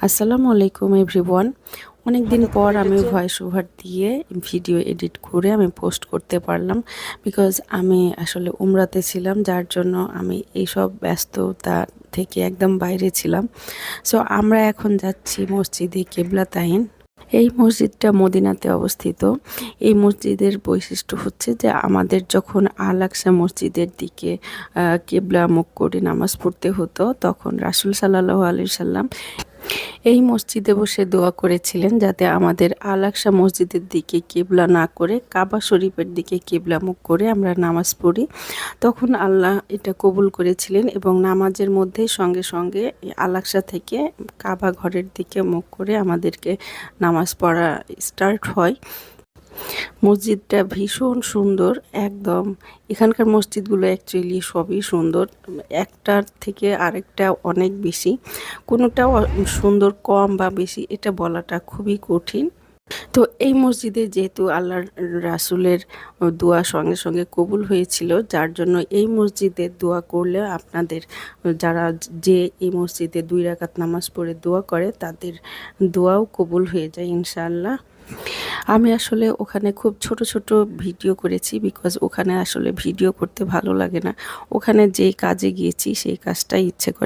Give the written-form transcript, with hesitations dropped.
আসসালামু আলাইকুম এভরিওয়ান। অনেক দিন হঠাৎ পর করে আমি ডেকে ভয়েস ওভার দিয়ে ভিডিও এডিট করে আমি পোস্ট করতে পারলাম। বিকজ আমি আসলে উমরাতে ছিলাম, যার জন্য আমি এইসব ব্যস্ততা থেকে একদম বাইরে ছিলাম। সো আমরা এখন যাচ্ছি মসজিদে কিবলাতাইন। এই মসজিদটা মদিনাতে অবস্থিত। এই মসজিদের বৈশিষ্ট্য হচ্ছে যে আমাদের যখন আল আকসা মসজিদের দিকে কিবলা মুখ করে নামাজ পড়তে হতো, তখন রাসূল সাল্লাল্লাহু আলাইহি সাল্লাম এই মসজিদে বসে দোয়া করেছিলেন যাতে আমাদের আল আকসা মসজিদের দিকে কিবলা না করে কাবা শরীফের দিকে কিবলা মুখ করে আমরা নামাজ পড়ি। তখন আল্লাহ এটা কবুল করেছিলেন এবং নামাজের মধ্যে সঙ্গে সঙ্গে আল আকসা থেকে কাবা ঘরের দিকে মুখ করে আমাদেরকে নামাজ পড়া স্টার্ট হয়। মসজিদটা ভীষণ সুন্দর একদম। এখানকার মসজিদগুলো অ্যাকচুয়ালি সবই সুন্দর, একটার থেকে আরেকটা অনেক বেশি। কোনোটাও সুন্দর কম বা বেশি এটা বলাটা খুবই কঠিন। তো এই মসজিদে যেহেতু আল্লাহর রাসূলের দোয়া সঙ্গে সঙ্গে কবুল হয়েছিল, যার জন্য এই মসজিদে দোয়া করলে আপনাদের যারা যে এই মসজিদে 2 রাকাত নামাজ পড়ে দোয়া করে তাদের দোয়াও কবুল হয়ে যায় ইনশাআল্লাহ। আমি আসলে ওখানে খুব ছোট ছোট ভিডিও করেছি, বিকজ ওখানে আসলে ভিডিও করতে ভালো লাগে না। ওখানে যেই কাজে গিয়েছি সেই কাজটাই ইচ্ছে করে